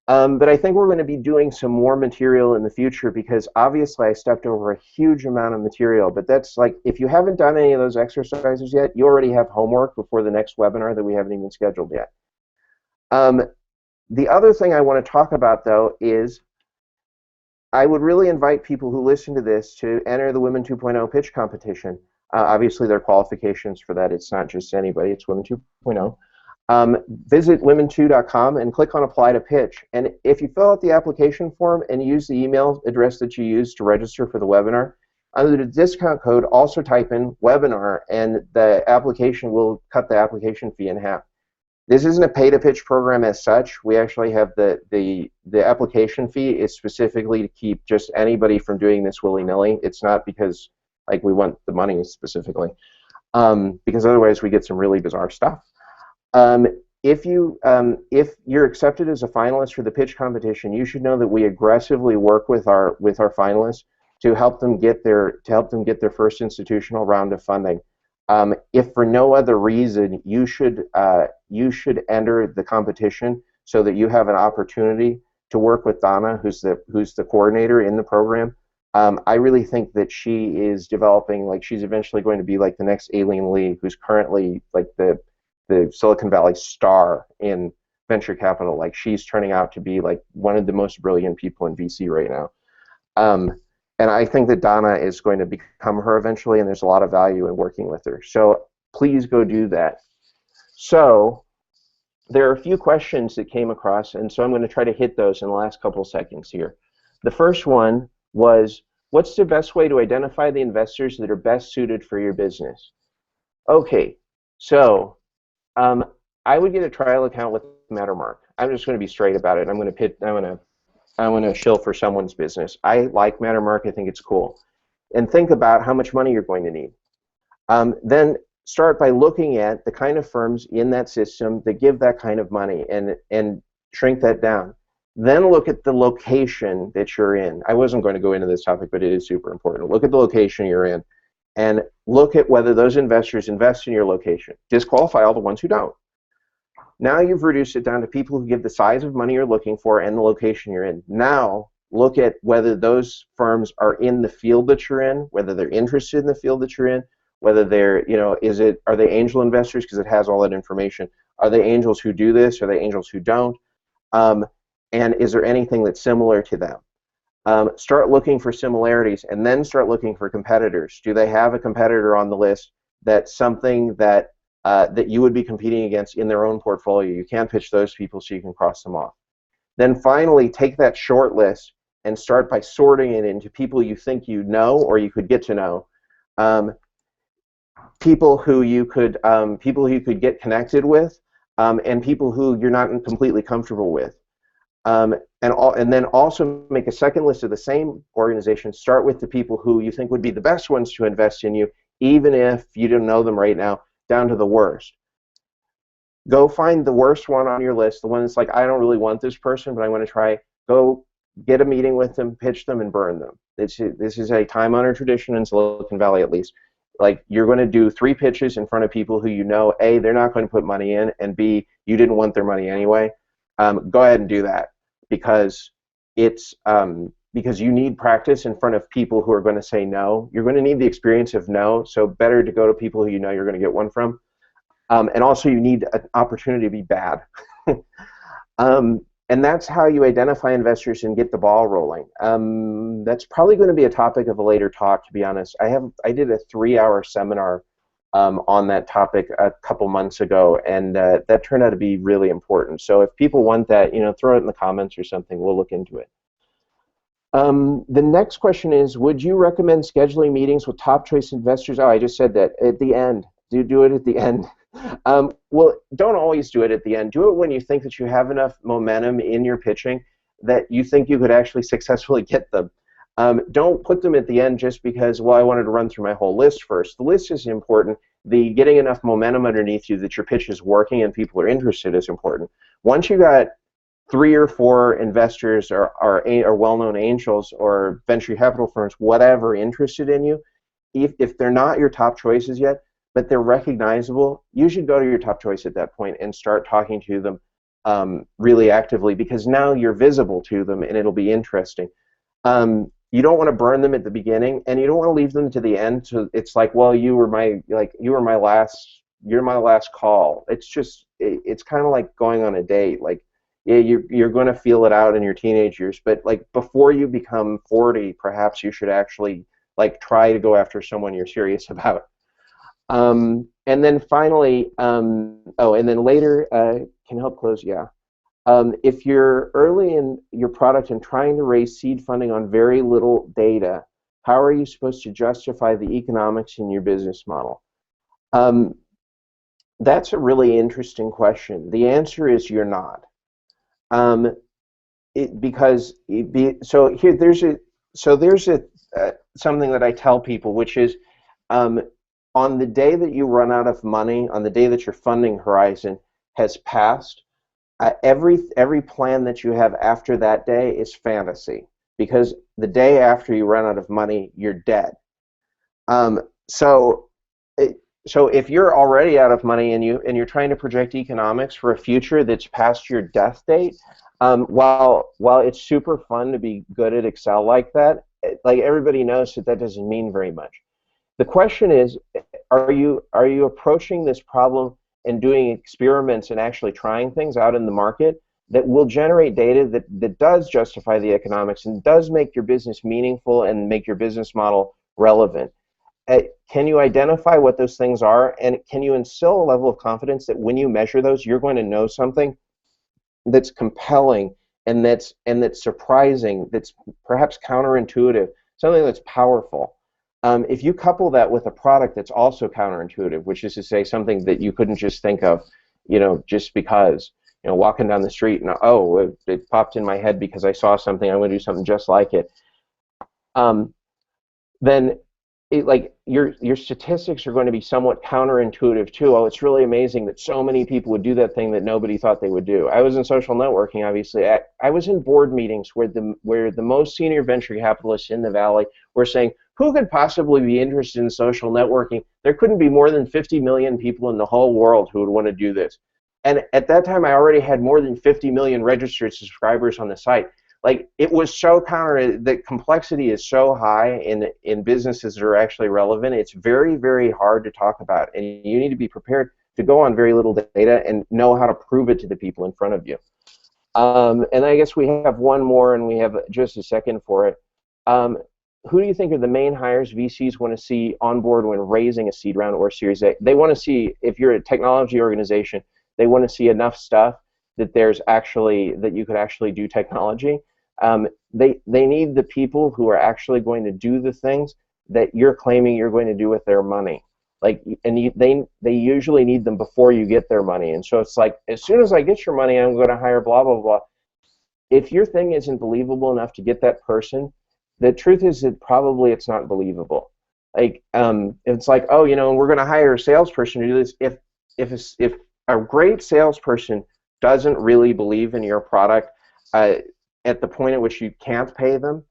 But I think we're going to be doing some more material in the future because obviously I stepped over a huge amount of material. But that's like, if you haven't done any of those exercises yet, you already have homework before the next webinar that we haven't even scheduled yet. The other thing I want to talk about, though, is I would really invite people who listen to this to enter the Women 2.0 pitch competition. Obviously, there are qualifications for that. It's not just anybody. It's Women 2.0. Visit women2.com and click on Apply to Pitch. And if you fill out the application form and use the email address that you used to register for the webinar, under the discount code, also type in webinar, and the application will cut the application fee in half. This isn't a pay-to-pitch program as such. We actually have the application fee is specifically to keep just anybody from doing this willy-nilly. It's not because like we want the money specifically, because otherwise we get some really bizarre stuff. If you're accepted as a finalist for the pitch competition, you should know that we aggressively work with our finalists to help them get their first institutional round of funding. If for no other reason, you should enter the competition so that you have an opportunity to work with Donna, who's the coordinator in the program. I really think that she is developing, like she's eventually going to be like the next Aileen Lee, who's currently like the Silicon Valley star in venture capital. Like she's turning out to be like one of the most brilliant people in VC right now. And I think that Donna is going to become her eventually, and there's a lot of value in working with her. So please go do that. So there are a few questions that came across, and so I'm going to try to hit those in the last couple seconds here. The first one was, what's the best way to identify the investors that are best suited for your business? Okay, so I would get a trial account with Mattermark. I'm just going to be straight about it. I want to shill for someone's business. I like Mattermark. I think it's cool. And think about how much money you're going to need. Then start by looking at the kind of firms in that system that give that kind of money and shrink that down. Then look at the location that you're in. I wasn't going to go into this topic, but it is super important. Look at the location you're in and look at whether those investors invest in your location. Disqualify all the ones who don't. Now you've reduced it down to people who give the size of money you're looking for and the location you're in. Now look at whether those firms are in the field that you're in, whether they're interested in the field that you're in, whether they're, are they angel investors, because it has all that information. Are they angels who do this? Are they angels who don't? And is there anything that's similar to them? Start looking for similarities and then start looking for competitors. Do they have a competitor on the list that's something that you would be competing against in their own portfolio? You can't pitch those people, so you can cross them off. Then finally, take that short list and start by sorting it into people you think you know or you could get to know, people who you could get connected with, and people who you're not completely comfortable with. And then also make a second list of the same organization. Start with the people who you think would be the best ones to invest in you, even if you don't know them right now, down to the worst. Go find the worst one on your list, the one that's like, I don't really want this person, but I want to try. Go get a meeting with them, pitch them, and burn them. This is a time-honored tradition in Silicon Valley, at least. Like, you're going to do 3 pitches in front of people who you know, A, they're not going to put money in, and B, you didn't want their money anyway. Go ahead and do that, because because you need practice in front of people who are going to say no. You're going to need the experience of no, so better to go to people who you know you're going to get one from. And also you need an opportunity to be bad. And that's how you identify investors and get the ball rolling. That's probably going to be a topic of a later talk, to be honest. I did a 3-hour seminar on that topic a couple months ago, and that turned out to be really important. So if people want that, throw it in the comments or something. We'll look into it. The next question is, would you recommend scheduling meetings with top choice investors? Oh, I just said that at the end. Do it at the end. Well, don't always do it at the end. Do it when you think that you have enough momentum in your pitching that you think you could actually successfully get them. Don't put them at the end just because, well, I wanted to run through my whole list first. The list is important. The getting enough momentum underneath you that your pitch is working and people are interested is important. Once you got 3 or 4 investors or well-known angels or venture capital firms, whatever, interested in you, if they're not your top choices yet, but they're recognizable, you should go to your top choice at that point and start talking to them really actively, because now you're visible to them and it'll be interesting. You don't want to burn them at the beginning, and you don't want to leave them to the end. So it's like, well, you're my last call. It's kind of like going on a date. Like, Yeah, you're going to feel it out in your teenage years, but like before you become 40, perhaps you should actually like try to go after someone you're serious about. And then finally, oh, and then later, can help close, yeah. If you're early in your product and trying to raise seed funding on very little data, how are you supposed to justify the economics in your business model? That's a really interesting question. The answer is you're not. Um, so here there's a something that I tell people, which is um, on the day that you run out of money, on the day that your funding horizon has passed, every plan that you have after that day is fantasy, because the day after you run out of money, you're dead. Um, so, so if you're already out of money and you're trying to project economics for a future that's past your death date, while it's super fun to be good at Excel like that, like everybody knows that that doesn't mean very much. The question is, are you approaching this problem and doing experiments and actually trying things out in the market that will generate data that does justify the economics and does make your business meaningful and make your business model relevant? Can you identify what those things are, and can you instill a level of confidence that when you measure those, you're going to know something that's compelling and that's surprising, that's perhaps counterintuitive, something that's powerful? If you couple that with a product that's also counterintuitive, which is to say something that you couldn't just think of, just because, walking down the street and it popped in my head because I saw something, I'm going to do something just like it. Then like your statistics are going to be somewhat counterintuitive too. Oh, it's really amazing that so many people would do that thing that nobody thought they would do. I was in social networking, obviously. I was in board meetings where the most senior venture capitalists in the Valley were saying, who could possibly be interested in social networking? There couldn't be more than 50 million people in the whole world who would want to do this. And at that time, I already had more than 50 million registered subscribers on the site. Like, it was so the complexity is so high in businesses that are actually relevant. It's very, very hard to talk about, and you need to be prepared to go on very little data and know how to prove it to the people in front of you. And I guess we have one more, and we have just a second for it. Who do you think are the main hires VCs want to see on board when raising a seed round or Series A? They want to see, if you're a technology organization, they want to see enough stuff that that you could actually do technology. They need the people who are actually going to do the things that you're claiming you're going to do with their money. Like, and they usually need them before you get their money. And so it's like, as soon as I get your money, I'm going to hire blah blah blah. If your thing isn't believable enough to get that person, the truth is that probably it's not believable. Like, it's like, oh, we're going to hire a salesperson to do this. If a great salesperson doesn't really believe in your product at the point at which you can't pay them,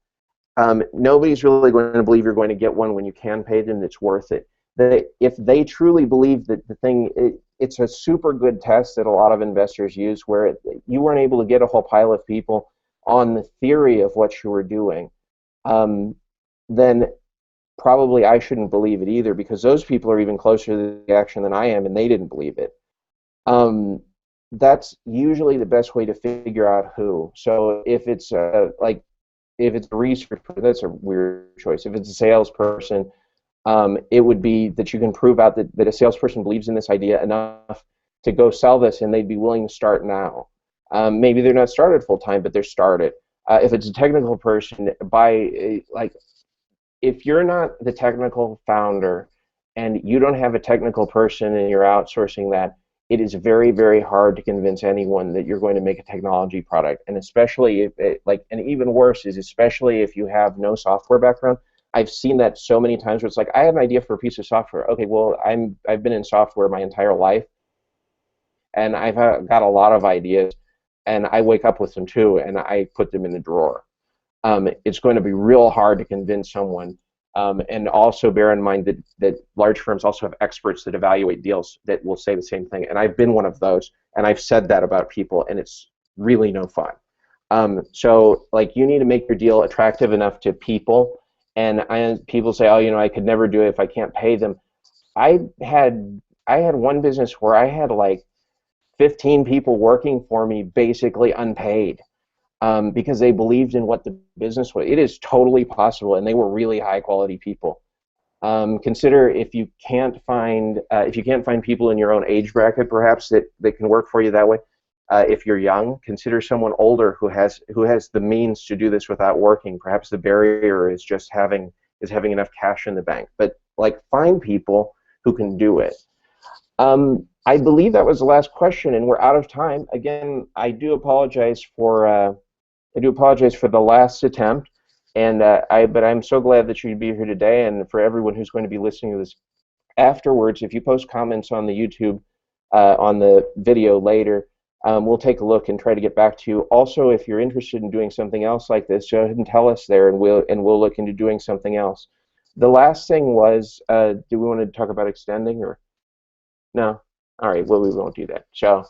nobody's really going to believe you're going to get one when you can pay them that's worth it. If they truly believe that the thing, it's a super good test that a lot of investors use, where you weren't able to get a whole pile of people on the theory of what you were doing, then probably I shouldn't believe it either, because those people are even closer to the action than I am, and they didn't believe it. That's usually the best way to figure out who. So if it's if it's a researcher, that's a weird choice. If it's a salesperson, it would be that you can prove out that a salesperson believes in this idea enough to go sell this, and they'd be willing to start now. Maybe they're not started full time, but they're started. If it's a technical person, if you're not the technical founder and you don't have a technical person and you're outsourcing that, it is very, very hard to convince anyone that you're going to make a technology product. And especially and even worse is especially if you have no software background. I've seen that so many times where it's like, I have an idea for a piece of software. Okay, well, I've been in software my entire life, and I've got a lot of ideas, and I wake up with them too, and I put them in the drawer. It's going to be real hard to convince someone. And also bear in mind that large firms also have experts that evaluate deals that will say the same thing. And I've been one of those, and I've said that about people, and it's really no fun. So like, you need to make your deal attractive enough to people. And people say, oh, I could never do it if I can't pay them. I had one business where I had like 15 people working for me basically unpaid because they believed in what the business was. It is totally possible, and they were really high quality people. Consider if you can't find people in your own age bracket, perhaps that can work for you that way. If you're young, consider someone older who has the means to do this without working. Perhaps the barrier is just having enough cash in the bank. But like, find people who can do it. I believe that was the last question, and we're out of time. Again, I do apologize for the last attempt, and but I'm so glad that you'd be here today, and for everyone who's going to be listening to this afterwards, if you post comments on the YouTube on the video later, we'll take a look and try to get back to you. Also, if you're interested in doing something else like this, go ahead and tell us there, and we'll look into doing something else. The last thing was, do we want to talk about extending, or no? All right, well, we won't do that. So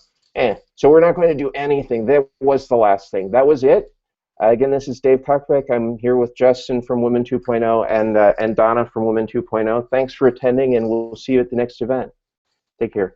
we're not going to do anything. That was the last thing. That was it. Again, this is Dave Kochbeck. I'm here with Justin from Women 2.0 and Donna from Women 2.0. Thanks for attending, and we'll see you at the next event. Take care.